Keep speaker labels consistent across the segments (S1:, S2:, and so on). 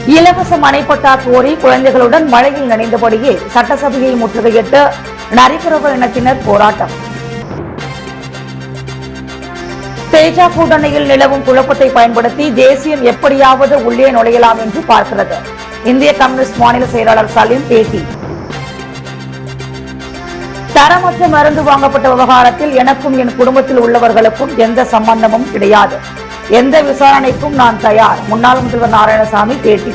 S1: இலவச மனைப்பட்டா கோரி குழந்தைகளுடன் மழையில் நனைந்தபடியே சட்டசபையை முற்றுகையிட்டு நரிக்குறவர் இனத்தினர் போராட்டம். தேஜா கூட்டணியில் நிலவும் குழப்பத்தை பயன்படுத்தி தேசியம் எப்படியாவது உள்ளே நுழையலாம் என்று பார்க்கிறது. இந்திய கம்யூனிஸ்ட் மாநில செயலாளர் சலீம் பேட்டி. தரமற்ற மருந்து வாங்கப்பட்ட விவகாரத்தில் எனக்கும் என் குடும்பத்தில் உள்ளவர்களுக்கும் எந்த சம்பந்தமும் கிடையாது. எந்த விசாரணைக்கும் நான் தயார். முன்னாள் முதல்வர் நாராயணசாமி பேட்டி.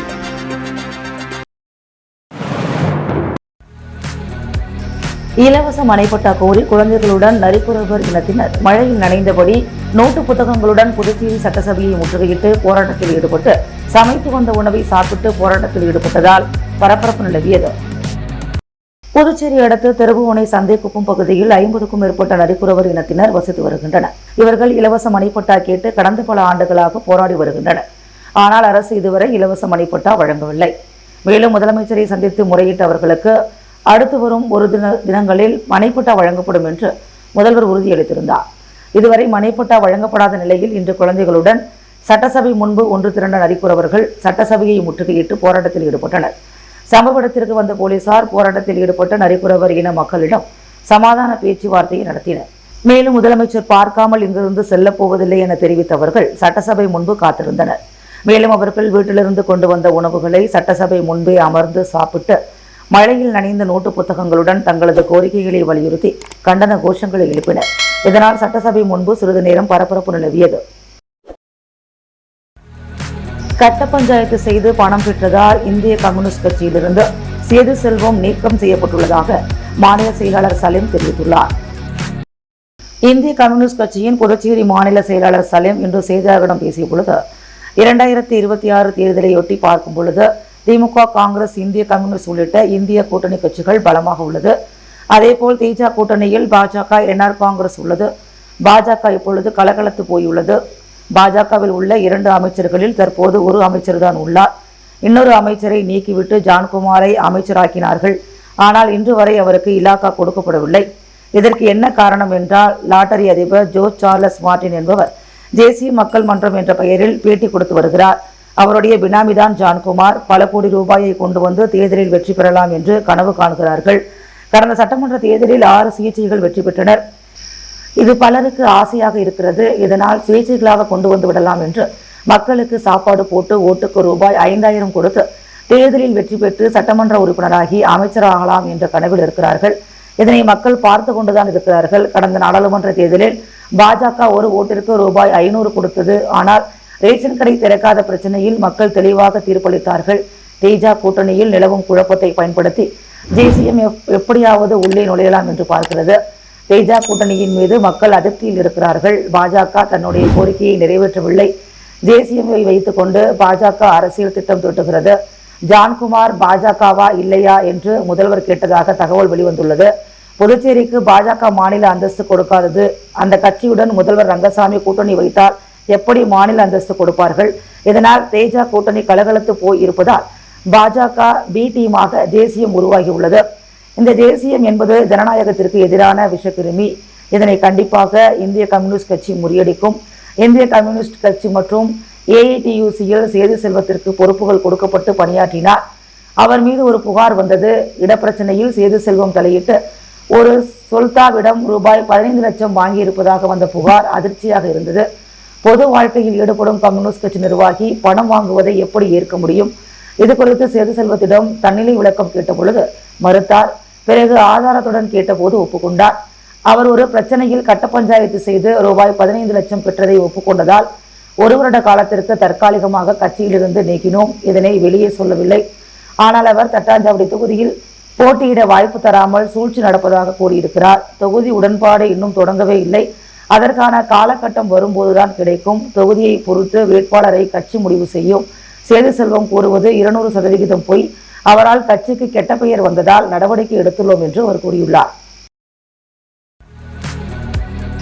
S1: இலவச மனைப்பட்டா கோரி குழந்தைகளுடன் நரிக்குறவர் இனத்தினர் மழையில் நனைந்தபடி நோட்டு புத்தகங்களுடன் புதுச்சேரி சட்டசபையை முற்றுகையிட்டு போராட்டத்தில் ஈடுபட்டு சமைத்து வந்த உணவை சாப்பிட்டு போராட்டத்தில் ஈடுபட்டதால் பரபரப்பு நிலவியது. புதுச்சேரி அடுத்து திருபுவனை சந்தைக்குப்பம் பகுதியில் 50க்கும் மேற்பட்ட நரிக்குறவர் இனத்தினர் வசித்து வருகின்றனர். இவர்கள் இலவச மனைப்பட்டா கேட்டு கடந்த பல ஆண்டுகளாக போராடி வருகின்றனர். ஆனால் அரசு இதுவரை இலவச மனைப்பட்டா வழங்கவில்லை. மேலும் முதலமைச்சரை சந்தித்து முறையிட்ட அவர்களுக்கு அடுத்து வரும் ஒரு தினங்களில் மனைப்பட்டா வழங்கப்படும் என்று முதல்வர் உறுதியளித்திருந்தார். இதுவரை மனைப்பட்டா வழங்கப்படாத நிலையில் இன்று குழந்தைகளுடன் சட்டசபை முன்பு ஒன்று திரண்ட நரிக்குறவர்கள் சட்டசபையை முற்றுகையிட்டு போராட்டத்தில் ஈடுபட்டனர். சம்பவ இடத்திற்கு வந்த போலீசார் போராட்டத்தில் ஈடுபட்ட நரிக்குறவர் இன மக்களிடம் சமாதான பேச்சுவார்த்தையை நடத்தினர். மேலும் முதலமைச்சர் பார்க்காமல் இங்கிருந்து செல்லப் போவதில்லை என தெரிவித்தவர்கள் சட்டசபை முன்பு காத்திருந்தனர். மேலும் அவர்கள் வீட்டிலிருந்து கொண்டு வந்த உணவுகளை சட்டசபை முன்பே அமர்ந்து சாப்பிட்டு மழையில் நனைந்த நோட்டு புத்தகங்களுடன் தங்களது கோரிக்கைகளை வலியுறுத்தி கண்டன கோஷங்களை எழுப்பினர். இதனால் சட்டசபை முன்பு சிறிது நேரம் பரபரப்பு நிலவியது. கட்ட பஞ்சாயத்து செய்து பணம் பெற்றதால் இந்திய கம்யூனிஸ்ட் கட்சியிலிருந்து சேது செல்வம் நீக்கம் செய்யப்பட்டுள்ளதாக மாநில செயலாளர் சலீம் தெரிவித்துள்ளார். இந்திய கம்யூனிஸ்ட் கட்சியின் புதுச்சேரி மாநில செயலாளர் சலீம் இன்று செய்தியாளர்களிடம் பேசிய பொழுது 2026 தேர்தலையொட்டி பார்க்கும் பொழுது திமுக, காங்கிரஸ், இந்திய கம்யூனிஸ்ட் உள்ளிட்ட இந்திய கூட்டணி கட்சிகள் பலமாக உள்ளது. அதேபோல் தேஜா கூட்டணியில் பாஜக, என்ஆர் காங்கிரஸ் உள்ளது. பாஜக இப்பொழுது கலகலத்து போயுள்ளது. பாஜகவில் உள்ள 2 அமைச்சர்களில் தற்போது ஒரு அமைச்சர் தான் உள்ளார். இன்னொரு அமைச்சரை நீக்கிவிட்டு ஜான்குமாரை அமைச்சராக்கினார்கள். ஆனால் இன்று வரை அவருக்கு இலாக்கா கொடுக்கப்படவில்லை. இதற்கு என்ன காரணம் என்றால் லாட்டரி அதிபர் ஜோர்ஜ் சார்லஸ் மார்டின் என்பவர் தேசிய மக்கள் மன்றம் என்ற பெயரில் பேட்டி கொடுத்து வருகிறார். அவருடைய பினாமிதான் ஜான்குமார். பல கோடி ரூபாயை கொண்டு வந்து தேர்தலில் வெற்றி பெறலாம் என்று கனவு காண்கிறார்கள். கடந்த சட்டமன்ற தேர்தலில் 6 சுயேட்சைகள் வெற்றி பெற்றனர். இது பலருக்கு ஆசையாக இருக்கிறது. இதனால் சுயேட்சைகளாக கொண்டு வந்து விடலாம் என்று மக்களுக்கு சாப்பாடு போட்டு ஓட்டுக்கு ரூபாய் 5000 கொடுத்து தேர்தலில் வெற்றி பெற்று சட்டமன்ற உறுப்பினராகி அமைச்சராகலாம் என்ற கனவில் இருக்கிறார்கள். இதனை மக்கள் பார்த்து கொண்டுதான் இருக்கிறார்கள். கடந்த நாடாளுமன்ற தேர்தலில் பாஜக ஒரு ஓட்டிற்கு ரூபாய் 500 கொடுத்தது. ஆனால் ரேஷன் கடை திறக்காத பிரச்சனையில் மக்கள் தெளிவாக தீர்ப்பளித்தார்கள். தேஜா கூட்டணியில் நிலவும் குழப்பத்தை பயன்படுத்தி தேசியம் எப்படியாவது உள்ளே நுழையலாம் என்று பார்க்கிறது. தேஜா கூட்டணியின் மீது மக்கள் அதிருப்தியில் இருக்கிறார்கள். பாஜக தன்னுடைய கோரிக்கையை நிறைவேற்றவில்லை. தேசியமை வைத்துக் கொண்டு பாஜக அரசியல் திட்டம் தீட்டுகிறது. ஜான்குமார் பாஜகவா இல்லையா என்று முதல்வர் கேட்டதாக தகவல் வெளிவந்துள்ளது. புதுச்சேரிக்கு பாஜக மாநில அந்தஸ்து கொடுக்காதது. அந்த கட்சியுடன் முதல்வர் ரங்கசாமி கூட்டணி வைத்தால் எப்படி மாநில அந்தஸ்து கொடுப்பார்கள்? இதனால் தேஜா கூட்டணி கலகலத்து போய் இருப்பதால் பாஜக பி டீமாக தேசியம் உருவாகியுள்ளது. இந்த தேசியம் என்பது ஜனநாயகத்திற்கு எதிரான விஷக்கிருமி. இதனை கண்டிப்பாக இந்திய கம்யூனிஸ்ட் கட்சி முறியடிக்கும். இந்திய கம்யூனிஸ்ட் கட்சி மற்றும் ஏஐடியூசியில் சேது செல்வத்திற்கு பொறுப்புகள் கொடுக்கப்பட்டு பணியாற்றினார். அவர் மீது ஒரு புகார் வந்தது. இடப்பிரச்சனையில் சேது செல்வம் தலையிட்டு ஒரு சொல்தாவிடம் ரூபாய் 15 லட்சம் வாங்கியிருப்பதாக வந்த புகார் அதிர்ச்சியாக இருந்தது. பொது வாழ்க்கையில் ஈடுபடும் கம்யூனிஸ்ட் கட்சி நிர்வாகி பணம் வாங்குவதை எப்படி ஏற்க முடியும்? இது குறித்து சேது செல்வத்திடம் தன்னிலை விளக்கம் கேட்டபொழுது மறுத்தார். பிறகு ஆதாரத்துடன் கேட்டபோது ஒப்புக்கொண்டார். அவர் ஒரு பிரச்சனையில் கட்ட பஞ்சாயத்து செய்து ரூபாய் 15 லட்சம் பெற்றதை ஒப்புக்கொண்டதால் 1 வருட காலத்திற்கு தற்காலிகமாக கட்சியிலிருந்து நீக்கினோம். இதனை வெளியே சொல்லவில்லை. ஆனால் அவர் தட்டாஞ்சாவடி தொகுதியில் போட்டியிட வாய்ப்பு தராமல் சூழ்ச்சி நடப்பதாக கூறியிருக்கிறார். தொகுதி உடன்பாடு இன்னும் தொடங்கவே இல்லை. அதற்கான காலகட்டம் வரும்போதுதான் கிடைக்கும். தொகுதியை பொறுத்து வேட்பாளரை கட்சி முடிவு செய்யும். சேது செல்வம் கூறுவது 200% பொய். அவரால் கட்சிக்கு கெட்ட பெயர் வந்ததால் நடவடிக்கை எடுத்துள்ளோம் என்று அவர் கூறியுள்ளார்.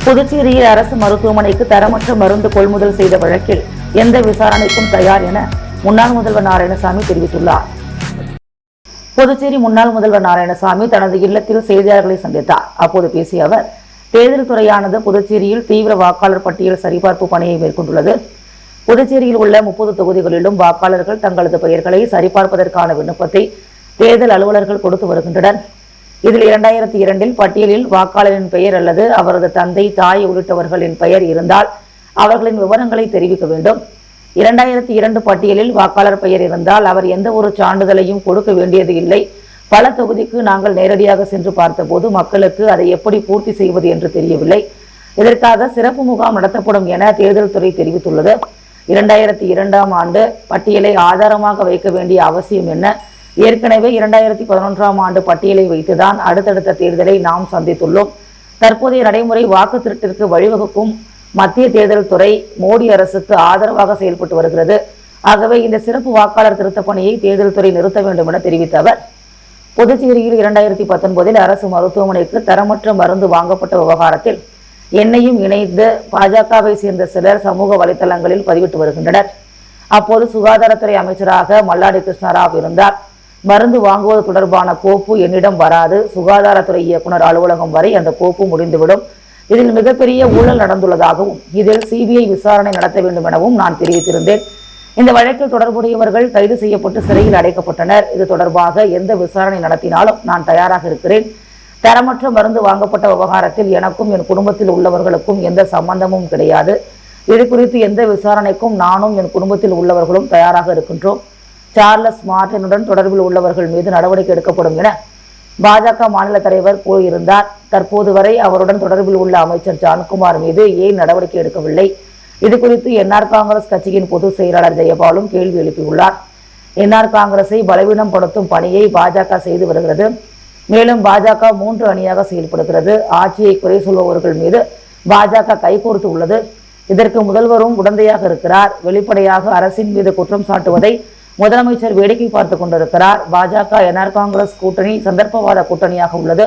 S1: புதுச்சேரியில் அரசு மருத்துவமனைக்கு தரமற்ற மருந்து கொள்முதல் செய்த வழக்கில் எந்த விசாரணைக்கும் தயார் என முன்னாள் முதல்வர் நாராயணசாமி தெரிவித்துள்ளார். புதுச்சேரி முன்னாள் முதல்வர் நாராயணசாமி தனது இல்லத்தில் செய்தியாளர்களை சந்தித்தார். அப்போது பேசிய அவர், தேர்தல் துறையானது புதுச்சேரியில் தீவிர வாக்காளர் பட்டியல் சரிபார்ப்பு பணியை மேற்கொண்டுள்ளது. புதுச்சேரியில் உள்ள 30 தொகுதிகளிலும் வாக்காளர்கள் தங்களது பெயர்களை சரிபார்ப்பதற்கான விண்ணப்பத்தை தேர்தல் அலுவலர்கள் கொடுத்து வருகின்றனர். இதில் 2002 பட்டியலில் வாக்காளரின் பெயர் அல்லது அவரது தந்தை, தாய் உள்ளிட்டவர்களின் பெயர் இருந்தால் அவர்களின் விவரங்களை தெரிவிக்க வேண்டும். 2002 பட்டியலில் வாக்காளர் பெயர் இருந்தால் அவர் எந்த ஒரு சான்றிதழையும் கொடுக்க வேண்டியது இல்லை. பல தொகுதிக்கு நாங்கள் நேரடியாக சென்று பார்த்தபோது மக்களுக்கு அதை எப்படி பூர்த்தி செய்வது என்று தெரியவில்லை. இதற்காக சிறப்பு முகாம் நடத்தப்படும் என தேர்தல் துறை தெரிவித்துள்ளது. 2002ஆம் ஆண்டு பட்டியலை ஆதாரமாக வைக்க வேண்டிய அவசியம் என்ன? ஏற்கனவே 2011ஆம் ஆண்டு பட்டியலை வைத்துதான் அடுத்தடுத்த தேர்தலை நாம் சந்தித்துள்ளோம். தற்போதைய நடைமுறை வாக்கு திருட்டிற்கு வழிவகுக்கும். மத்திய தேர்தல் துறை மோடி அரசுக்கு ஆதரவாக செயல்பட்டு வருகிறது. ஆகவே இந்த சிறப்பு வாக்காளர் திருத்த பணியை தேர்தல் துறை நிறுத்த வேண்டும் என தெரிவித்த அவர், புதுச்சேரியில் 2019 அரசு மருத்துவமனைக்கு தரமற்ற மருந்து வாங்கப்பட்ட விவகாரத்தில் என்னையும் இணைந்து பாஜகவை சேர்ந்த சிலர் சமூக வலைதளங்களில் பதிவிட்டு வருகின்றனர். அப்போது சுகாதாரத்துறை அமைச்சராக மல்லாடி கிருஷ்ணராவ் இருந்தார். மருந்து வாங்குவது தொடர்பான கோப்பு என்னிடம் வராது. சுகாதாரத்துறை இயக்குனர் அலுவலகம் வரை அந்த கோப்பு முடிந்துவிடும். இதில் மிகப்பெரிய ஊழல் நடந்துள்ளதாகவும் இதில் சிபிஐ விசாரணை நடத்த வேண்டும் எனவும் நான் தெரிவித்திருந்தேன். இந்த வழக்கில் தொடர்புடையவர்கள் கைது செய்யப்பட்டு சிறையில் அடைக்கப்பட்டனர். இது தொடர்பாக எந்த விசாரணை நடத்தினாலும் நான் தயாராக இருக்கிறேன். தரமற்ற மருந்து வாங்கப்பட்ட விவகாரத்தில் எனக்கும் என் குடும்பத்தில் உள்ளவர்களுக்கும் எந்த சம்பந்தமும் கிடையாது. இது குறித்து எந்த விசாரணைக்கும் நானும் என் குடும்பத்தில் உள்ளவர்களும் தயாராக இருக்கின்றோம். சார்லஸ் மார்டினுடன் தொடர்பில் உள்ளவர்கள் மீது நடவடிக்கை எடுக்கப்படும் என பாஜக மாநில தலைவர் கூறியிருந்தார். தற்போது வரை அவருடன் தொடர்பில் உள்ள அமைச்சர் ஜான்குமார் மீது ஏன் நடவடிக்கை எடுக்கவில்லை? இது குறித்து என்ஆர் காங்கிரஸ் கட்சியின் பொதுச் செயலாளர் ஜெயபாலும் கேள்வி எழுப்பியுள்ளார். என்ஆர் காங்கிரஸை பலவீனப்படுத்தும் பணியை பாஜக செய்து வருகிறது. மேலும் பாஜக 3 அணியாக செயல்படுகிறது. ஆட்சியை குறை சொல்பவர்கள் மீது பாஜக கைகோர்த்து உள்ளது. இதற்கு முதல்வரும் உடந்தையாக இருக்கிறார். வெளிப்படையாக அரசின் மீது குற்றம் சாட்டுவதை முதலமைச்சர் வேடிக்கை பார்த்து கொண்டிருக்கிறார். பாஜக என்ஆர் காங்கிரஸ் கூட்டணி சந்தர்ப்பவாத கூட்டணியாக உள்ளது.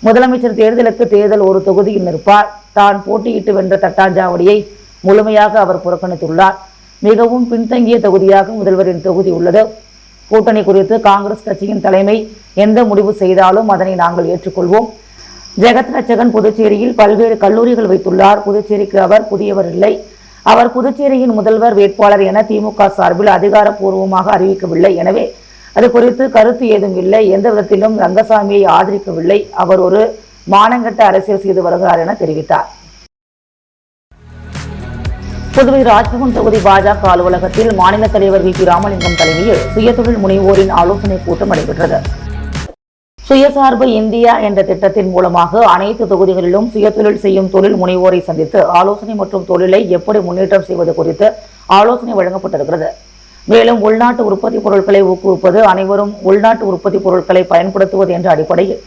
S1: முதலமைச்சர் தேர்தல் ஒரு தொகுதியில் நிற்பார். தான் போட்டியிட்டு வென்ற தட்டாஞ்சாவடியை முழுமையாக அவர் புறக்கணித்துள்ளார். மிகவும் பின்தங்கிய தொகுதியாக முதல்வரின் தொகுதி உள்ளது. கூட்டணி குறித்து காங்கிரஸ் கட்சியின் தலைமை எந்த முடிவு செய்தாலும் அதனை நாங்கள் ஏற்றுக்கொள்வோம். ஜெகத் ரட்சகன் புதுச்சேரியில் பல்வேறு கல்லூரிகள் வைத்துள்ளார். புதுச்சேரிக்கு அவர் புதியவர் இல்லை. அவர் புதுச்சேரியின் முதல்வர் வேட்பாளர் என திமுக சார்பில் அதிகாரப்பூர்வமாக அறிவிக்கவில்லை. எனவே அது குறித்து கருத்து ஏதும் இல்லை. எந்த விதத்திலும் ரங்கசாமியை ஆதரிக்கவில்லை. அவர் ஒரு மானங்கட்ட அரசியல் செய்து வருகிறார் என தெரிவித்தார். புதுவை ராஜ்பவன் தொகுதி பாஜக அலுவலகத்தில் மாநில தலைவர் வி. பி. ராமலிங்கம் தலைமையில் சுயதொழில் முனைவோரின் ஆலோசனை கூட்டம் நடைபெற்றது. சுயசார்பு இந்தியா என்ற திட்டத்தின் மூலமாக அனைத்து தொகுதிகளிலும் சுயதொழில் செய்யும் தொழில் முனைவோரை சந்தித்து ஆலோசனை மற்றும் தொழிலை எப்படி முன்னேற்றம் செய்வது குறித்து ஆலோசனை வழங்கப்பட்டிருக்கிறது. மேலும் உள்நாட்டு உற்பத்தி பொருட்களை ஊக்குவிப்பது, அனைவரும் உள்நாட்டு உற்பத்தி பொருட்களை பயன்படுத்துவது என்ற அடிப்படையில்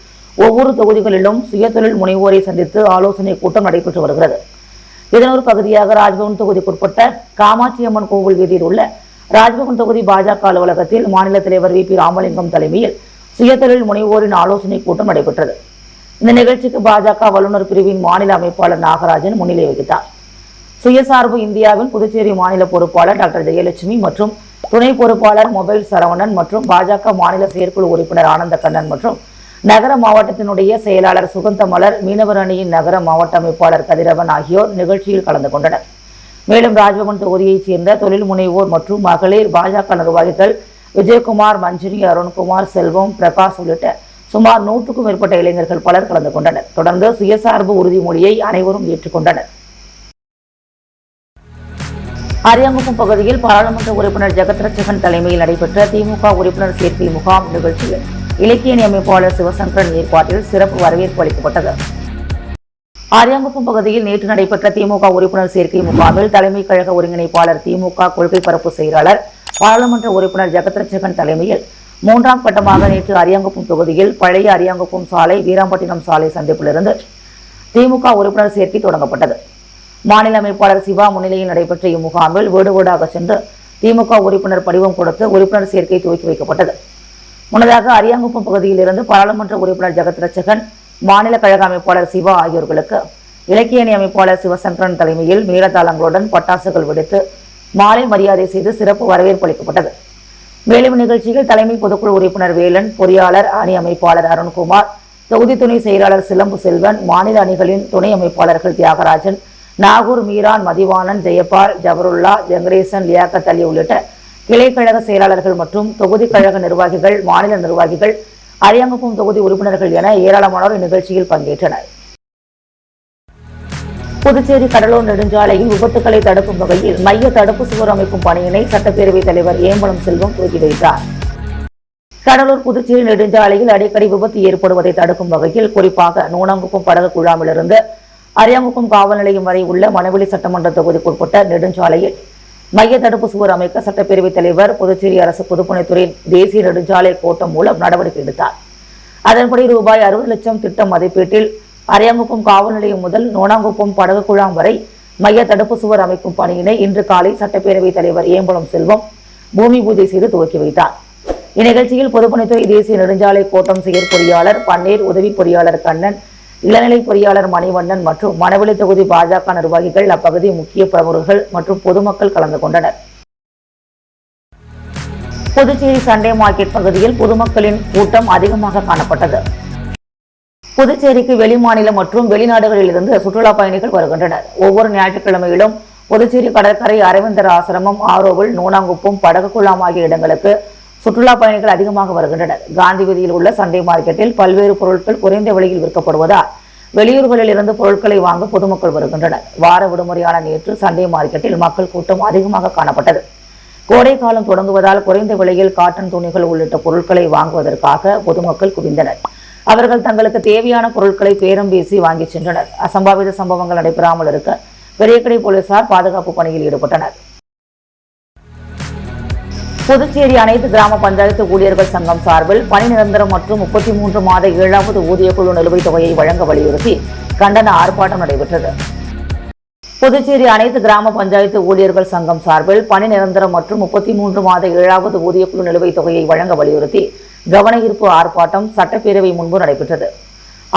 S1: ஒவ்வொரு தொகுதிகளிலும் சுயதொழில் முனைவோரை சந்தித்து ஆலோசனை கூட்டம் நடைபெற்று வருகிறது. இதன் ஒரு பகுதியாக ராஜ்பவன் தொகுதிக்குட்பட்ட காமாட்சியம்மன் கோவில் வீதியில் உள்ள ராஜ்பவன் தொகுதி பாஜக அலுவலகத்தில் மாநில தலைவர் வி. பி. ராமலிங்கம் தலைமையில் சுயதொழில் முனைவோரின் ஆலோசனை கூட்டம் நடைபெற்றது. இந்த நிகழ்ச்சிக்கு பாஜக வல்லுநர் பிரிவின் மாநில அமைப்பாளர் நாகராஜன் முன்னிலை வகித்தார். சுயசார்பு இந்தியாவின் புதுச்சேரி மாநில பொறுப்பாளர் டாக்டர் ஜெயலட்சுமி மற்றும் துணை பொறுப்பாளர் மொபைல் சரவணன் மற்றும் பாஜக மாநில செயற்குழு உறுப்பினர் ஆனந்த கண்ணன் மற்றும் நகர மாவட்டத்தினுடைய செயலாளர் சுகந்தமலர், மீனவர் அணியின் நகர மாவட்ட அமைப்பாளர் கதிரவன் ஆகியோர் நிகழ்ச்சியில் கலந்து கொண்டனர். மேலும் ராஜ்பவன் தொகுதியைச் சேர்ந்த தொழில் முனைவோர் மற்றும் மகளிர் பாஜக நிர்வாகிகள் விஜயகுமார், மஞ்சினி, அருண்குமார், செல்வம், பிரகாஷ் உள்ளிட்ட சுமார் 100க்கும் மேற்பட்ட இளைஞர்கள் பலர் கலந்து கொண்டனர். தொடர்ந்து சுயசார்பு உறுதிமொழியை அனைவரும் ஏற்றுக்கொண்டனர். அரியாங்குப்பம் பகுதியில் பாராளுமன்ற உறுப்பினர் ஜெகத் ரட்சகன் தலைமையில் நடைபெற்ற திமுக உறுப்பினர் சேர்க்கை முகாம் நிகழ்ச்சியில் இலக்கிய அணி அமைப்பாளர் சிவசங்கரன் ஏற்பாட்டில் சிறப்பு வரவேற்பு அளிக்கப்பட்டது. அரியாங்குப்பம் பகுதியில் நேற்று நடைபெற்ற திமுக உறுப்பினர் சேர்க்கை முகாமில் தலைமை கழக ஒருங்கிணைப்பாளர், திமுக கொள்கை பரப்பு செயலாளர், பாராளுமன்ற உறுப்பினர் ஜெகத் ரட்சகன் தலைமையில் 3ஆம் கட்டமாக நேற்று அரியாங்குப்பம் தொகுதியில் பழைய அரியாங்குப்பம் சாலை, வீராம்பட்டினம் சாலை சந்திப்பிலிருந்து திமுக உறுப்பினர் சேர்க்கை தொடங்கப்பட்டது. மாநில அமைப்பாளர் சிவா முன்னிலையில் நடைபெற்ற இம்முகாமில் வீடு வீடாக சென்று திமுக உறுப்பினர் படிவம் கொடுத்து உறுப்பினர் சேர்க்கை துவக்கி வைக்கப்பட்டது. முன்னதாக அரியாங்குப்பம் பகுதியில் இருந்து பாராளுமன்ற உறுப்பினர் ஜெகத் ரட்சகன், மாநில கழக அமைப்பாளர் சிவா ஆகியோர்களுக்கு இலக்கிய அணி அமைப்பாளர் சிவசங்கரன் தலைமையில் மேலதாளங்களுடன் பட்டாசுகள் வெடித்து மாலை மரியாதை செய்து சிறப்பு வரவேற்பு அளிக்கப்பட்டது. மேலும் நிகழ்ச்சியில் தலைமை பொதுக்குழு உறுப்பினர் வேலன், பொறியாளர் அணி அமைப்பாளர் அருண்குமார், தொகுதி துணை செயலாளர் சிலம்பு செல்வன், மாநில அணிகளின் துணை அமைப்பாளர்கள் தியாகராஜன், நாகூர் மீரான் மதிவானன் ஜெயபால் ஜபருல்லா ஜெங்கரேசன் லியாக்கத் அலி உள்ளிட்ட கிளைக்கழக செயலாளர்கள் மற்றும் தொகுதி கழக நிர்வாகிகள், மாநில நிர்வாகிகள், அரியாங்குப்பம் தொகுதி உறுப்பினர்கள் என ஏராளமானோர் இந்நிகழ்ச்சியில் பங்கேற்றனர். புதுச்சேரி கடலூர் நெடுஞ்சாலையில் விபத்துக்களை தடுக்கும் வகையில் மைய தடுப்பு சுவர் அமைக்கும் பணியினை சட்டப்பேரவைத் தலைவர் ஏம்பலம் செல்வம் துவக்கி வைத்தார். கடலூர் புதுச்சேரி நெடுஞ்சாலையில் அடிக்கடி விபத்து ஏற்படுவதை தடுக்கும் வகையில் குறிப்பாக நூனாங்குப்பம் படகு குழாமிலிருந்து அரியாங்குப்பம் காவல் நிலையம் வரை உள்ள மணவெளி சட்டமன்ற தொகுதிக்குட்பட்ட நெடுஞ்சாலையில் மைய தடுப்பு சுவர் அமைக்க சட்டப்பேரவைத் தலைவர் புதுச்சேரி அரசு பொதுப்பணித்துறை தேசிய நெடுஞ்சாலை கோட்டம் மூலம் நடவடிக்கை எடுத்தார். அதன்படி ரூபாய் 60 லட்சம் திட்ட மதிப்பீட்டில் அரியாங்குப்பம் காவல் நிலையம் முதல் நோனாங்குப்பம் படகு குழாம் வரை மைய தடுப்பு சுவர் அமைக்கும் பணியினை இன்று காலை சட்டப்பேரவைத் தலைவர் ஏம்பலம் செல்வம் பூமி பூஜை செய்து துவக்கி வைத்தார். இந்நிகழ்ச்சியில் பொதுப்பணித்துறை தேசிய நெடுஞ்சாலை கோட்டம் செயற்பொறியாளர் பன்னீர், உதவி பொறியாளர் கண்ணன், இளநிலை பொறியாளர் மணிவண்ணன் மற்றும் மணவெளி தொகுதி பாஜக நிர்வாகிகள், அப்பகுதி முக்கிய பிரமுகர்கள் மற்றும் பொதுமக்கள் கலந்து கொண்டனர். புதுச்சேரி சண்டே மார்க்கெட் பகுதியில் பொதுமக்களின் கூட்டம் அதிகமாக காணப்பட்டது. புதுச்சேரிக்கு வெளிமாநிலம் மற்றும் வெளிநாடுகளில் இருந்து சுற்றுலா பயணிகள் வருகின்றனர். ஒவ்வொரு ஞாயிற்றுக்கிழமையிலும் புதுச்சேரி கடற்கரை, அரவிந்தர் ஆசிரமம், ஆரோவில், நூனாங்குப்பம், படகு குழாம் ஆகிய இடங்களுக்கு சுற்றுலா பயணிகள் அதிகமாக வருகின்றனர். காந்தி வீதியில் உள்ள சண்டே மார்க்கெட்டில் பல்வேறு பொருட்கள் குறைந்த விலையில் விற்கப்படுவதால் வெளியூர்களில் இருந்து பொருட்களை வாங்க பொதுமக்கள் வருகின்றனர். வார விடுமுறையான நேற்று சண்டே மார்க்கெட்டில் மக்கள் கூட்டம் அதிகமாக காணப்பட்டது. கோடை காலம் தொடங்குவதால் குறைந்த விலையில் காட்டன் துணிகள் உள்ளிட்ட பொருட்களை வாங்குவதற்காக பொதுமக்கள் குவிந்தனர். அவர்கள் தங்களுக்கு தேவையான பொருட்களை பேரம் பேசி வாங்கி சென்றனர். அசம்பாவித சம்பவங்கள் நடைபெறாமல் இருக்க பெரியக்கடை போலீசார் பாதுகாப்பு பணியில் ஈடுபட்டனர். புதுச்சேரி அனைத்து கிராம பஞ்சாயத்து ஊழியர்கள் சங்கம் சார்பில் பணி நிரந்தரம் மற்றும் 33 மாத 7வது ஊதியக்குழு நிலுவைத் தொகையை வழங்க வலியுறுத்தி கண்டன ஆர்ப்பாட்டம் நடைபெற்றது. புதுச்சேரி அனைத்து கிராம பஞ்சாயத்து ஊழியர்கள் சங்கம் சார்பில் பணி நிரந்தரம் மற்றும் 33 மாத 7வது ஊதியக்குழு நிலுவைத் தொகையை வழங்க வலியுறுத்தி கவன ஈர்ப்பு ஆர்ப்பாட்டம் சட்டப்பேரவை முன்பு நடைபெற்றது.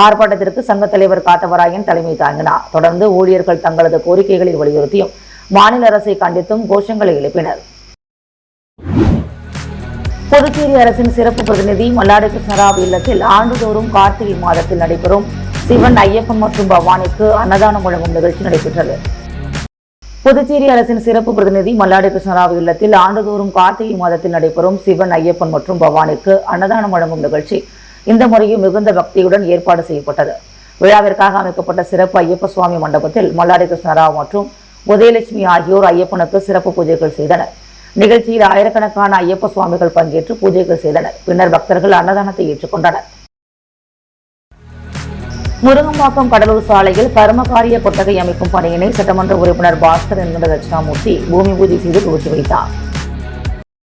S1: ஆர்ப்பாட்டத்திற்கு சங்க தலைவர் காத்தவராயன் தலைமை தாங்கினார். தொடர்ந்து ஊழியர்கள் தங்களது கோரிக்கைகளை வலியுறுத்தியும் மாநில அரசை கண்டித்தும் கோஷங்களை எழுப்பினர். புதுச்சேரி அரசின் சிறப்பு பிரதிநிதி மல்லாடி கிருஷ்ணராவ் இல்லத்தில் ஆண்டுதோறும் கார்த்திகை மாதத்தில் நடைபெறும் சிவன், ஐயப்பன் மற்றும் பவானிக்கு அன்னதானம் வழங்கும் நிகழ்ச்சி நடைபெற்றது. புதுச்சேரி அரசின் சிறப்பு பிரதிநிதி மல்லாடி கிருஷ்ணராவ் இல்லத்தில் ஆண்டுதோறும் கார்த்திகை மாதத்தில் நடைபெறும் சிவன், ஐயப்பன் மற்றும் பவானிக்கு அன்னதானம் வழங்கும் நிகழ்ச்சி இந்த முறையும் மிகுந்த பக்தியுடன் ஏற்பாடு செய்யப்பட்டது. விழாவிற்காக அமைக்கப்பட்ட சிறப்பு ஐயப்ப சுவாமி மண்டபத்தில் மல்லாடி கிருஷ்ணராவ் மற்றும் உதயலட்சுமி ஆகியோர் ஐயப்பனுக்கு சிறப்பு பூஜைகள் செய்தனர். நிகழ்ச்சியில் ஆயிரக்கணக்கான ஐயப்ப சுவாமிகள் பங்கேற்று பூஜைகள் செய்தனர். பின்னர் பக்தர்கள் அன்னதானத்தை ஏற்றுக்கொண்டனர். முருங்கம்பாக்கம் கடலூர் சாலையில் கர்மகாரிய கொட்டகை அமைக்கும் பணியினை சட்டமன்ற உறுப்பினர் பாஸ்கர் என்கிற தட்சிணாமூர்த்தி பூமி பூஜை செய்து துவக்கி வைத்தார்.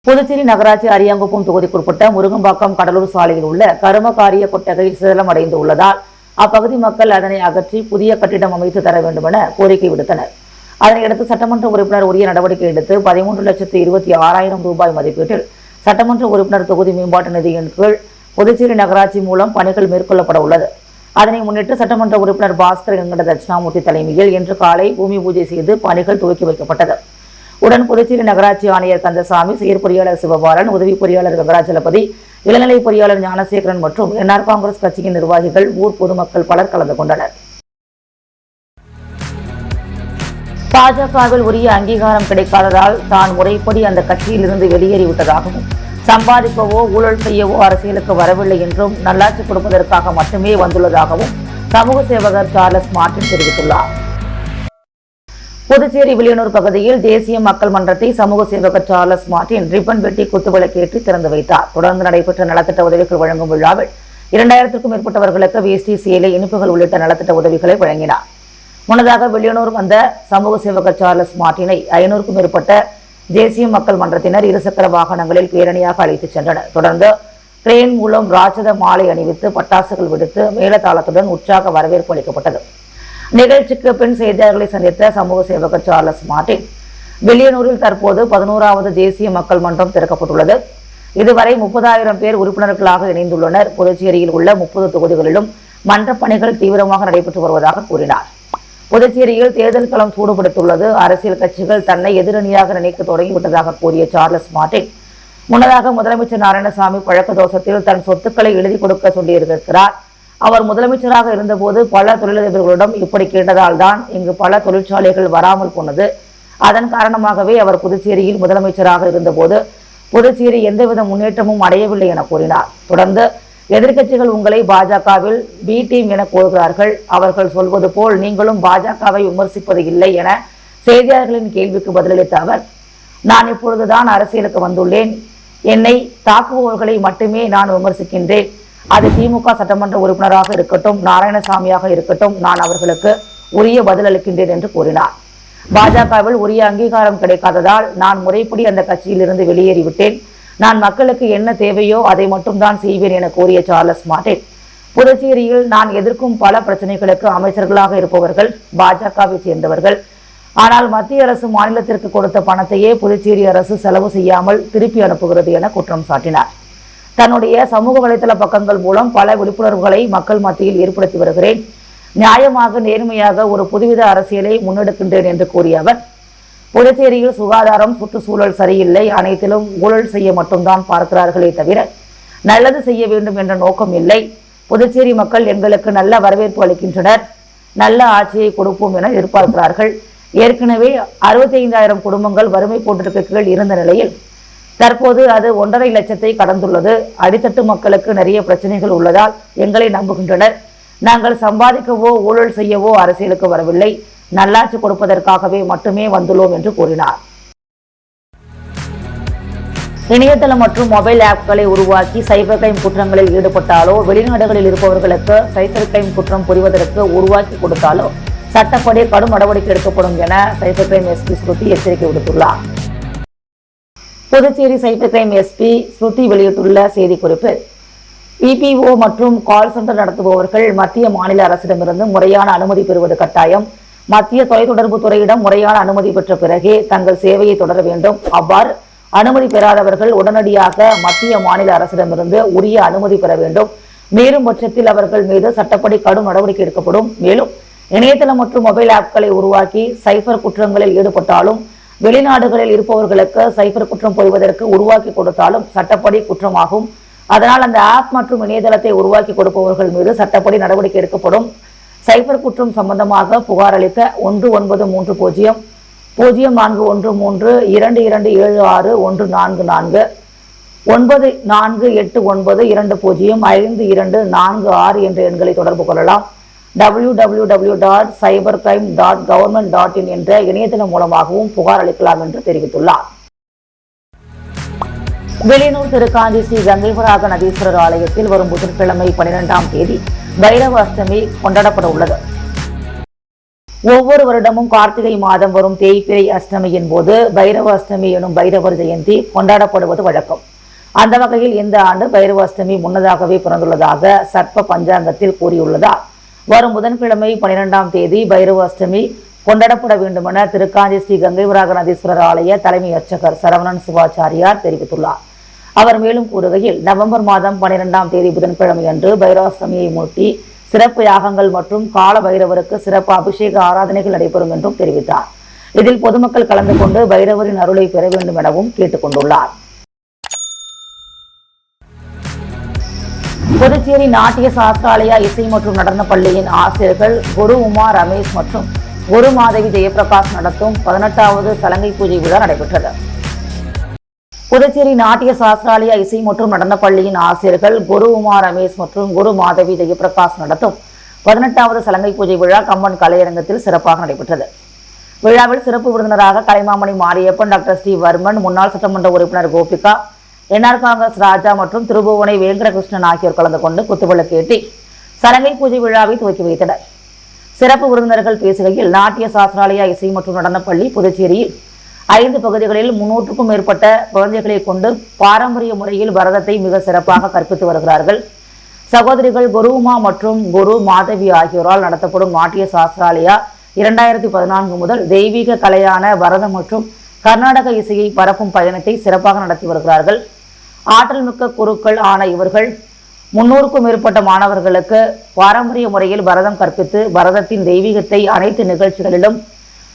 S1: புதுச்சேரி நகராட்சி அரியாங்குப்பம் தொகுதிக்குட்பட்ட முருங்கம்பாக்கம் கடலூர் சாலையில் உள்ள கர்மகாரிய கொட்டகை சிதிலமடைந்து உள்ளதால் அப்பகுதி மக்கள் அதனை அகற்றி புதிய கட்டிடம் அமைத்து தர வேண்டும் என கோரிக்கை விடுத்தனர். அதனையடுத்து சட்டமன்ற உறுப்பினர் உரிய நடவடிக்கை எடுத்து 13,26,000 ரூபாய் மதிப்பீட்டில் சட்டமன்ற உறுப்பினர் தொகுதி மேம்பாட்டு நிதியின் கீழ் புதுச்சேரி நகராட்சி மூலம் பணிகள் மேற்கொள்ளப்பட உள்ளது. அதனை முன்னிட்டு சட்டமன்ற உறுப்பினர் பாஸ்கர் என்கிற தட்சிணாமூர்த்தி தலைமையில் இன்று காலை பூமி பூஜை செய்து பணிகள் துவக்கி வைக்கப்பட்டது. உடன் புதுச்சேரி நகராட்சி ஆணையர் கந்தசாமி, செயற்பொறியாளர் சிவபாலன், உதவி பொறியாளர் வெங்கடாச்சலபதி, இளநிலை பொறியாளர் ஞானசேகரன் மற்றும் என்ஆர் காங்கிரஸ் கட்சியின் நிர்வாகிகள், ஊர் பொதுமக்கள் பலர் கலந்து கொண்டனர். பாஜகவில் உரிய அங்கீகாரம் கிடைக்காததால் தான் முறைப்படி அந்த கட்சியிலிருந்து வெளியேறிவிட்டதாகவும், சம்பாதிக்கவோ ஊழல் செய்யவோ அரசியலுக்கு வரவில்லை என்றும் நல்லாட்சி கொடுப்பதற்காக மட்டுமே வந்துள்ளதாகவும் சமூக சேவகர் சார்லஸ் மார்டின் தெரிவித்துள்ளார். புதுச்சேரி வில்லியனூர் பகுதியில் தேசிய மக்கள் மன்றத்தை சமூக சேவகர் சார்லஸ் மார்டின் ரிப்பன் வெட்டி குத்துவிளக்கேற்றி திறந்து வைத்தார். தொடர்ந்து நடைபெற்ற நலத்திட்ட உதவிகள் வழங்கும் விழாவில் 2000க்கும் மேற்பட்டவர்களுக்கு வேஷ்டி, சேலை, இனிப்புகள் உள்ளிட்ட நலத்திட்ட உதவிகளை வழங்கினார். முன்னதாக வில்லியனூர் வந்த சமூக சேவகர் சார்லஸ் மார்டினை 500க்கும் மேற்பட்ட தேசிய மக்கள் மன்றத்தினர் இருசக்கர வாகனங்களில் பேரணியாக அழைத்துச் சென்றனர். தொடர்ந்து கிரேன் மூலம் ராட்சத மாலை அணிவித்து பட்டாசுகள் வெடித்து மேலதாளத்துடன் உற்சாக வரவேற்பு அளிக்கப்பட்டது. நிகழ்ச்சிக்கு பின் செய்தியாளர்களை சந்தித்த சமூக சேவகர் சார்லஸ் மார்டின், வில்லியனூரில் தற்போது 11வது தேசிய மக்கள் மன்றம் திறக்கப்பட்டுள்ளது. இதுவரை 30,000 பேர் உறுப்பினர்களாக இணைந்துள்ளனர். புதுச்சேரியில் உள்ள 30 தொகுதிகளிலும் மன்ற பணிகள் தீவிரமாக நடைபெற்று வருவதாக கூறினார். புதுச்சேரியில் தேர்தல் களம் சூடுபிடித்துள்ளது. அரசியல் கட்சிகள் தன்னை எதிரணியாக நினைக்க தொடங்கிவிட்டதாக கூறிய சார்லஸ் மார்டின், முன்னதாக முதலமைச்சர் நாராயணசாமி பழக்க தோஷத்தில் தன் சொத்துக்களை எழுதி கொடுக்க சொல்லியிருக்கிறார். அவர் முதலமைச்சராக இருந்தபோது பல தொழிலதிபர்களிடம் இப்படி கேட்டதால் தான் இங்கு பல தொழிற்சாலைகள் வராமல் போனது. அதன் காரணமாகவே அவர் புதுச்சேரியில் முதலமைச்சராக இருந்தபோது புதுச்சேரி எந்தவித முன்னேற்றமும் அடையவில்லை என கூறினார். தொடர்ந்து எதிர்க்கட்சிகள் உங்களை பாஜகவில் பி டீம் என கூறுகிறார்கள். அவர்கள் சொல்வது போல் நீங்களும் பாஜகவை விமர்சிப்பது இல்லை என செய்தியாளர்களின் கேள்விக்கு பதிலளித்த அவர், நான் இப்பொழுதுதான் அரசியலுக்கு வந்துள்ளேன். என்னை தாக்குபவர்களை மட்டுமே நான் விமர்சிக்கின்றேன். அது திமுக சட்டமன்ற உறுப்பினராக இருக்கட்டும், நாராயணசாமியாக இருக்கட்டும், நான் அவர்களுக்கு உரிய பதில் அளிக்கின்றேன் என்று கூறினார். பாஜகவில் உரிய அங்கீகாரம் கிடைக்காததால் நான் முறைப்படி அந்த கட்சியில் இருந்து வெளியேறிவிட்டேன். நான் மக்களுக்கு என்ன தேவையோ அதை மட்டும்தான் செய்வேன் என கூறிய சார்லஸ் மார்டின், புதுச்சேரியில் நான் எதிர்க்கும் பல பிரச்சனைகளுக்கு அமைச்சர்களாக இருப்பவர்கள் பாஜகவை சேர்ந்தவர்கள். ஆனால் மத்திய அரசு மாநிலத்திற்கு கொடுத்த பணத்தையே புதுச்சேரி அரசு செலவு செய்யாமல் திருப்பி அனுப்புகிறது என குற்றம் சாட்டினார். தன்னுடைய சமூக வலைதள பக்கங்கள் மூலம் பல விழிப்புணர்வுகளை மக்கள் மத்தியில் ஏற்படுத்தி வருகிறேன். நியாயமாக நேர்மையாக ஒரு புதுவித அரசியலை முன்னெடுக்கின்றேன் என்று கூறிய அவர், புதுச்சேரியில் சுகாதாரம் சுற்றுச்சூழல் சரியில்லை, அனைத்திலும் ஊழல் செய்ய மட்டும்தான் பார்க்கிறார்களே தவிர நல்லது செய்ய வேண்டும் என்ற நோக்கம் இல்லை. புதுச்சேரி மக்கள் எங்களுக்கு நல்ல வரவேற்பு அளிக்கின்றனர். நல்ல ஆட்சியை கொடுப்போம் என எதிர்பார்க்கிறார்கள். ஏற்கனவே 65,000 குடும்பங்கள் வறுமை கோட்டிற்கு கீழ் இருந்த நிலையில் தற்போது அது 1.5 லட்சத்தை கடந்துள்ளது. அடித்தட்டு மக்களுக்கு நிறைய பிரச்சனைகள் உள்ளதால் எங்களை நம்புகின்றனர். நாங்கள் சம்பாதிக்கவோ ஊழல் செய்யவோ அரசியலுக்கு வரவில்லை, நல்லாட்சி கொடுப்பதற்காகவே மட்டுமே வந்துள்ளோம் என்று கூறினார். இணையதளம் மற்றும் மொபைல் ஆப்களை உருவாக்கி சைபர் கிரைம் குற்றங்களில் ஈடுபட்டாலோ, வெளிநாடுகளில் இருப்பவர்களுக்கு சைபர் கிரைம் குற்றம் புரிவதற்கு உருவாக்கி கொடுத்தாலோ சட்டப்படி கடும் நடவடிக்கை எடுக்கப்படும் என சைபர் கிரைம் எஸ்பி ஸ்ருதி எச்சரிக்கை விடுத்துள்ளார். புதுச்சேரி சைபர் கிரைம் எஸ்பி ஸ்ருதி வெளியிட்டுள்ள செய்திக்குறிப்பில், பிபிஓ மற்றும் கால் சென்டர் நடத்துபவர்கள் மத்திய மாநில அரசிடமிருந்து முறையான அனுமதி பெறுவது கட்டாயம். மத்திய தொலைத்தொடர்பு துறையிடம் முறையான அனுமதி பெற்ற பிறகே தங்கள் சேவையை தொடர வேண்டும். அவ்வாறு அனுமதி பெறாதவர்கள் உடனடியாக மத்திய மாநில அரசிடமிருந்து உரிய அனுமதி பெற வேண்டும். மேலும் பட்சத்தில் அவர்கள் மீது சட்டப்படி கடும் நடவடிக்கை எடுக்கப்படும். மேலும் இணையதளம் மற்றும் மொபைல் ஆப்களை உருவாக்கி சைபர் குற்றங்களில் ஈடுபட்டாலும், வெளிநாடுகளில் இருப்பவர்களுக்கு சைபர் குற்றம் புரிவதற்கு உருவாக்கி கொடுத்தாலும் சட்டப்படி குற்றமாகும். அதனால் அந்த ஆப் மற்றும் இணையதளத்தை உருவாக்கி கொடுப்பவர்கள் மீது சட்டப்படி நடவடிக்கை எடுக்கப்படும். சைபர் குற்றம் சம்பந்தமாக புகார் அளிக்க 1930 0413 2276 144 9489205246 என்ற எண்களை தொடர்பு கொள்ளலாம். www.cybercrime.government.in என்ற இணையதளம் மூலமாகவும் புகார் அளிக்கலாம் என்று தெரிவித்துள்ளார். வெளியூர் திருக்காஞ்சி ஸ்ரீ கங்கைவராக நதீஸ்வரர் ஆலயத்தில் வரும் புதன்கிழமை 12ஆம் தேதி பைரவ அஷ்டமி கொண்டாடப்பட உள்ளது. ஒவ்வொரு வருடமும் கார்த்திகை மாதம் வரும் தேய்பிறை அஷ்டமியின் போது பைரவ அஷ்டமி எனும் பைரவர் ஜெயந்தி கொண்டாடப்படுவது வழக்கம். அந்த வகையில் இந்த ஆண்டு பைரவ அஷ்டமி முன்னதாகவே பிறந்துள்ளதாக சர்ப்ப பஞ்சாங்கத்தில் கூறியுள்ளதால் வரும் புதன்கிழமை 12ஆம் தேதி பைரவ அஷ்டமி கொண்டாடப்பட வேண்டும் என திருக்காஞ்சி ஸ்ரீ கங்கைவராக நதீஸ்வரர் ஆலய தலைமை அர்ச்சகர் சரவணன் சிவாச்சாரியார் தெரிவித்துள்ளார். அவர் மேலும் கூறுகையில், நவம்பர் மாதம் 12ஆம் தேதி புதன்கிழமை அன்று பைரவாஷ்டமியை முன்னிட்டு சிறப்பு யாகங்கள் மற்றும் கால பைரவருக்கு சிறப்பு அபிஷேக ஆராதனைகள் நடைபெறும் என்றும் தெரிவித்தார். இதில் பொதுமக்கள் கலந்து கொண்டு பைரவரின் அருளை பெற வேண்டும் எனவும் கேட்டுக் கொண்டுள்ளார். புதுச்சேரி நாட்டிய சாஸ்திராலயா இசை மற்றும் நடன பள்ளியின் ஆசிரியர்கள் குரு உமா ரமேஷ் மற்றும் குரு மாதவி ஜெயபிரகாஷ் நடத்தும் 18வது சலங்கை பூஜை விழா நடைபெற்றது. புதுச்சேரி நாட்டிய சாஸ்திராலயா இசை மற்றும் நடன பள்ளியின் ஆசிரியர்கள் குரு உமா ரமேஷ் மற்றும் குரு மாதவி ஜெயபிரகாஷ் நடத்தும் 18வது சலங்கை பூஜை விழா கம்பன் கலையரங்கத்தில் சிறப்பாக நடைபெற்றது. விழாவில் சிறப்பு விருந்தினராக கலைமாமணி மாரியப்பன், டாக்டர் ஸ்ரீ வர்மன், முன்னாள் சட்டமன்ற உறுப்பினர் கோபிகா, என்ஆர் காங்கிரஸ் ராஜா மற்றும் திருபுவனை வேங்கடகிருஷ்ணன் ஆகியோர் கலந்து கொண்டு குத்துவிளக்கேற்றி சலங்கை பூஜை விழாவை துவக்கி வைத்தனர். சிறப்பு விருந்தினர்கள் பேசுகையில், நாட்டிய சாஸ்திராலயா இசை மற்றும் நடனப்பள்ளி புதுச்சேரியில் 5 பகுதிகளில் 300க்கும் மேற்பட்ட குழந்தைகளை கொண்டு பாரம்பரிய முறையில் பரதத்தை மிக சிறப்பாக கற்பித்து வருகிறார்கள். சகோதரிகள் குரு உமா மற்றும் குரு மாதவி ஆகியோரால் நடத்தப்படும் நாட்டிய சாஸ்திராலயா 2014 முதல் தெய்வீக கலையான பரதம் மற்றும் கர்நாடக இசையை பரப்பும் பயணத்தை சிறப்பாக நடத்தி வருகிறார்கள். ஆற்றல் மிக்க குருக்கள் ஆன இவர்கள் 300க்கும் மேற்பட்ட மாணவர்களுக்கு பாரம்பரிய முறையில் பரதம் கற்பித்து பரதத்தின் தெய்வீகத்தை அனைத்து நிகழ்ச்சிகளிலும்,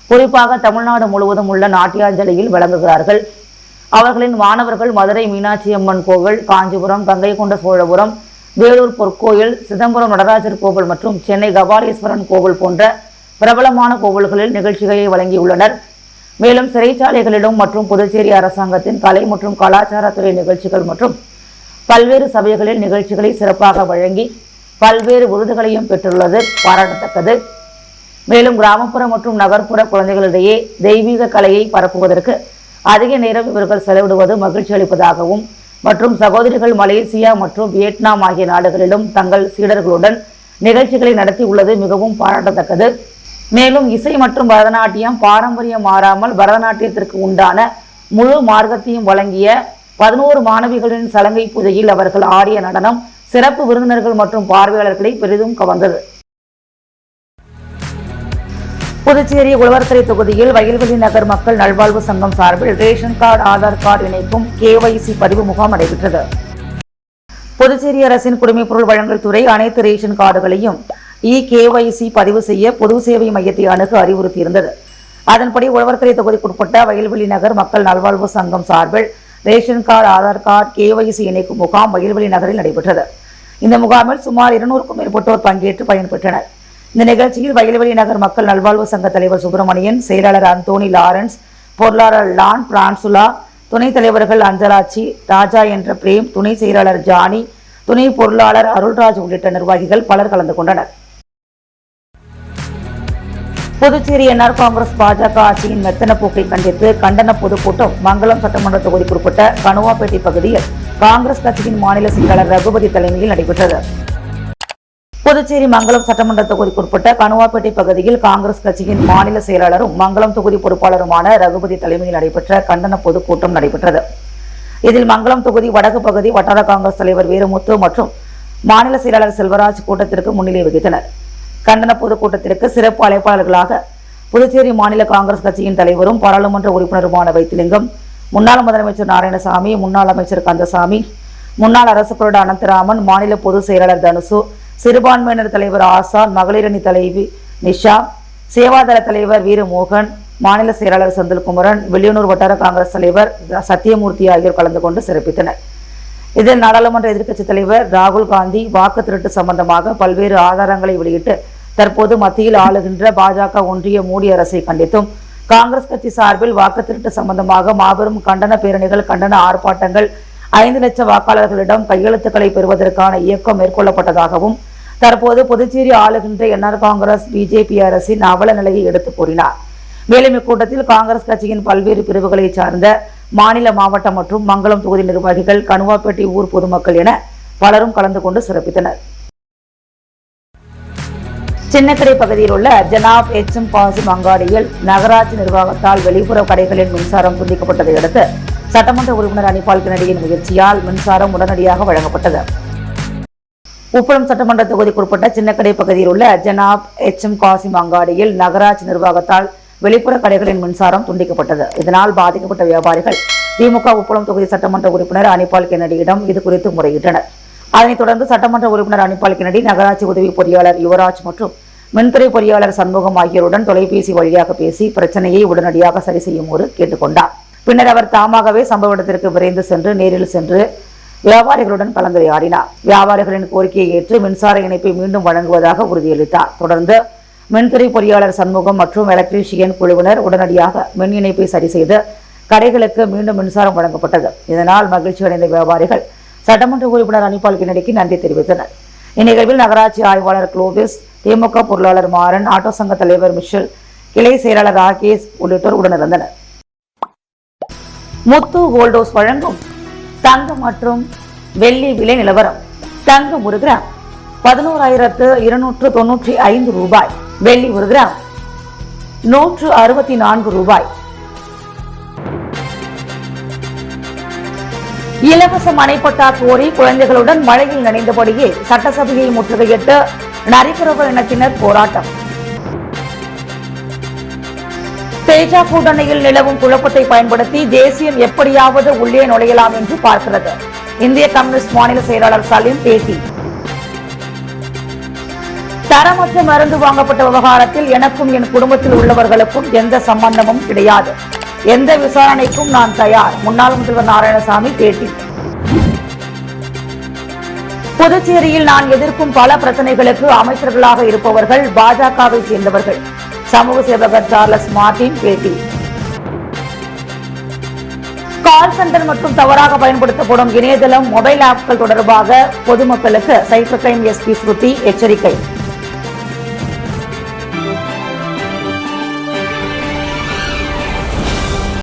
S1: குறிப்பாக தமிழ்நாடு முழுவதும் உள்ள நாட்டியாஞ்சலியில் வழங்குகிறார்கள். அவர்களின் மாணவர்கள் மதுரை மீனாட்சி அம்மன் கோவில், காஞ்சிபுரம், கங்கை கொண்ட சோழபுரம், வேலூர் பொற்கோயில், சிதம்பரம் நடராஜர் கோவில் மற்றும் சென்னை கபாலீஸ்வரன் கோவில் போன்ற பிரபலமான கோவில்களில் நிகழ்ச்சிகளை வழங்கியுள்ளனர். மேலும் சிறைச்சாலைகளிலும் மற்றும் புதுச்சேரி அரசாங்கத்தின் கலை மற்றும் கலாச்சாரத்துறை நிகழ்ச்சிகள் மற்றும் பல்வேறு சபைகளில் நிகழ்ச்சிகளை சிறப்பாக வழங்கி பல்வேறு விருதுகளையும் பெற்றுள்ளது பாராட்டத்தக்கது. மேலும் கிராமப்புற மற்றும் நகர்ப்புற குழந்தைகளிடையே தெய்வீக கலையை பரப்புவதற்கு அதிக நேரம் இவர்கள் செலவிடுவது மகிழ்ச்சி அளிப்பதாகவும் மற்றும் சகோதரிகள் மலேசியா மற்றும் வியட்நாம் ஆகிய நாடுகளிலும் தங்கள் சீடர்களுடன் நிகழ்ச்சிகளை நடத்தி உள்ளது மிகவும் பாராட்டத்தக்கது. மேலும் இசை மற்றும் பரதநாட்டியம் பாரம்பரியம் மாறாமல் பரதநாட்டியத்திற்கு உண்டான முழு மார்க்கத்தையும் வழங்கிய 11 மாணவிகளின் சலங்கை பூஜையில் அவர்கள் ஆடிய நடனம் சிறப்பு விருந்தினர்கள் மற்றும் பார்வையாளர்களை பெரிதும் கவர்ந்தது. புதுச்சேரி உழவர்கரை தொகுதியில் வயல்வெளி நகர் மக்கள் நல்வாழ்வு சங்கம் சார்பில் ரேஷன் கார்டு, ஆதார் கார்டு இணைக்கும் KYC பதிவு முகாம் நடைபெற்றது. புதுச்சேரி அரசின் குடிமைப்பொருள் வழங்கல் துறை அனைத்து ரேஷன் கார்டுகளையும் KYC பதிவு செய்ய பொது சேவை மையத்தை அணுக அறிவுறுத்தியிருந்தது. அதன்படி உழவர்கரை தொகுதிக்குட்பட்ட வயல்வெளி நகர் மக்கள் நல்வாழ்வு சங்கம் சார்பில் ration card, Aadhaar card, KYC இணைக்கும் முகாம் வயல்வெளி நகரில் நடைபெற்றது. இந்த முகாமில் சுமார் 200க்கும் மேற்பட்டோர் பங்கேற்று பயன்பெற்றனர். இந்த நிகழ்ச்சியில் வயல்வெளி நகர் மக்கள் நல்வாழ்வு சங்க தலைவர் சுப்பிரமணியன், செயலாளர் அந்தோனி லாரன்ஸ், பொருளாளர் லான் பிரான்சுலா, துணைத் தலைவர்கள் அஞ்சலாட்சி, ராஜா என்ற பிரேம், துணை செயலாளர் ஜானி, துணை பொருளாளர் அருள்ராஜ் உள்ளிட்ட நிர்வாகிகள் பலர் கலந்து கொண்டனர். புதுச்சேரி என்ஆர் காங்கிரஸ் பாஜக ஆட்சியின் மெத்தன போக்கை கண்டித்து கண்டன பொதுக்கூட்டம் மங்களம் சட்டமன்ற தொகுதிக்குட்பட்ட கணுவாப்பேட்டை பகுதியில் காங்கிரஸ் கட்சியின் மாநில செயலாளர் ரகுபதி தலைமையில் நடைபெற்றது. புதுச்சேரி மங்களம் சட்டமன்ற தொகுதிக்குட்பட்ட கணுவாப்பேட்டை பகுதியில் காங்கிரஸ் கட்சியின் மாநில செயலாளரும் மங்களம் தொகுதி பொறுப்பாளருமான ரகுபதி தலைமையில் நடைபெற்ற கண்டன பொதுக்கூட்டம் நடைபெற்றது. இதில் மங்களம் தொகுதி வடக்கு பகுதி வட்டார காங்கிரஸ் தலைவர் வீரமுத்து மற்றும் மாநில செயலாளர் செல்வராஜ் கூட்டத்திற்கு முன்னிலை வகித்தனர். கண்டன பொதுக்கூட்டத்திற்கு சிறப்பு அழைப்பாளர்களாக புதுச்சேரி மாநில காங்கிரஸ் கட்சியின் தலைவரும் பாராளுமன்ற உறுப்பினருமான வைத்திலிங்கம், முன்னாள் முதலமைச்சர் நாராயணசாமி, முன்னாள் அமைச்சர் கந்தசாமி, முன்னாள் அரசு கொறடா அனந்தராமன், மாநில பொதுச் செயலாளர் தனுசு, சிறுபான்மையினர் தலைவர் ஆசான், மகளிரணி தலைவி நிஷா, சேவாதள தலைவர் வீரமோகன், மாநில செயலாளர் செந்தில்குமரன், வில்லியனூர் வட்டார காங்கிரஸ் தலைவர் சத்தியமூர்த்தி ஆகியோர் கலந்து கொண்டு சிறப்பித்தனர். இதில் நாடாளுமன்ற எதிர்க்கட்சித் தலைவர் ராகுல் காந்தி வாக்கு திருட்டு சம்பந்தமாக பல்வேறு ஆதாரங்களை வெளியிட்டு தற்போது மத்தியில் ஆளுகின்ற பாஜக ஒன்றிய மோடி அரசை கண்டித்தும், காங்கிரஸ் கட்சி சார்பில் வாக்கு திருட்டு சம்பந்தமாக மாபெரும் கண்டன பேரணிகள், கண்டன ஆர்ப்பாட்டங்கள், 5 லட்சம் வாக்காளர்களிடம் கையெழுத்துக்களை பெறுவதற்கான இயக்கம் மேற்கொள்ளப்பட்டதாகவும், தற்போது புதுச்சேரி ஆளுகின்ற என்ஆர் காங்கிரஸ் பிஜேபி அரசின் அவல நிலையை எடுத்து கூறினார். மேலும் இக்கூட்டத்தில் காங்கிரஸ் கட்சியின் பல்வேறு பிரிவுகளை சார்ந்த மாநில, மாவட்ட மற்றும் மங்களம் தொகுதி நிர்வாகிகள், கணுவாப்பேட்டை ஊர் பொதுமக்கள் என பலரும் கலந்து கொண்டு சிறப்பித்தனர். சின்னக்கடை பகுதியில் உள்ள ஜனாப் HM காசிம் அங்காடியில் நகராட்சி நிர்வாகத்தால் வெளிப்புற கடைகளின் மின்சாரம் துண்டிக்கப்பட்டதை அடுத்து சட்டமன்ற உறுப்பினர் அனிபால் கென்னடியின் முயற்சியால் மின்சாரம் உடனடியாக வழங்கப்பட்டது. உப்பளம் சட்டமன்ற தொகுதிக்குட்பட்ட சின்னக்கடை பகுதியில் உள்ள ஜனாப் HM காசிம் அங்காடியில் நகராட்சி நிர்வாகத்தால் வெளிப்புற கடைகளின் மின்சாரம் துண்டிக்கப்பட்டது. இதனால் பாதிக்கப்பட்ட வியாபாரிகள் திமுக உப்பளம் தொகுதி சட்டமன்ற உறுப்பினர் அனிபால் கென்னடியிடம் இது குறித்து முறையிட்டனர். அதனைத் தொடர்ந்து சட்டமன்ற உறுப்பினர் அனிபால் கென்னடி நகராட்சி உதவி பொறியாளர் யுவராஜ் மற்றும் மின்துறை பொறியாளர் சண்முகம் ஆகியோருடன் தொலைபேசி வழியாக பேசி பிரச்சனையை உடனடியாக சரி செய்யுமாறு கேட்டுக்கொண்டார். பின்னர் அவர் தாமாகவே சம்பவ இடத்திற்கு விரைந்து சென்று நேரில் சென்று வியாபாரிகளுடன் கலந்துரையாடினார். வியாபாரிகளின் கோரிக்கையை ஏற்று மின்சார இணைப்பை மீண்டும் வழங்குவதாக உறுதியளித்தார். தொடர்ந்து மின்துறை பொறியாளர் சண்முகம் மற்றும் எலக்ட்ரீஷியன் குழுவினர் உடனடியாக மின் இணைப்பை சரி செய்து கடைகளுக்கு மீண்டும் மின்சாரம் வழங்கப்பட்டது. இதனால் மகிழ்ச்சி அடைந்த வியாபாரிகள் சட்டமன்ற உறுப்பினர் அனிபால் கென்னடிக்கு நன்றி தெரிவித்தனர். இந்நிகழ்வில் நகராட்சி ஆய்வாளர் குளோவிஸ், திமுக பொருளாளர் மாறன், ஆட்டோ சங்க தலைவர் மிஷல், கிளை செயலாளர் ராகேஷ் உள்ளிட்டோர் உடனிருந்தனர். முத்து கோல்டோஸ் வழங்கும் தங்கம் மற்றும் வெள்ளி விலை நிலவரம். தங்கம் 1 கிராம் 11,295 ரூபாய், வெள்ளி 1 கிராம் 164 ரூபாய். இலவச மனைப்பட்டா கோரி குழந்தைகளுடன் மழையில் நனைந்தபடியே சட்டசபையை முற்றுகையிட்டு நரிக்குறவர் இனத்தினர் போராட்டம். தேஜா கூட்டணியில் நிலவும் குழப்பத்தை பயன்படுத்தி தேசியம் எப்படியாவது உள்ளே நுழையலாம் என்று பார்க்கிறது. இந்திய கம்யூனிஸ்ட் மாநில செயலாளர் சலீம் பேட்டி. தரமற்ற மருந்து வாங்கப்பட்ட விவகாரத்தில் எனக்கும் என் குடும்பத்தில் உள்ளவர்களுக்கும் எந்த சம்பந்தமும் கிடையாது. எந்த விசாரணைக்கும் நான் தயார். முன்னாள் முதல்வர் நாராயணசாமி பேட்டி. புதுச்சேரியில் நான் எதிர்க்கும் பல பிரச்சனைகளுக்கு அமைச்சர்களாக இருப்பவர்கள் பாஜகவை சேர்ந்தவர்கள். சமூக சேவகர் சார்லஸ் மார்டின் பேட்டி. கால் சென்டர் மற்றும் தவறாக பயன்படுத்தப்படும் இணையதளம், மொபைல் ஆப்கள் தொடர்பாக பொதுமக்களுக்கு சைபர் கிரைம் எஸ்பி ஸ்ருதி எச்சரிக்கை.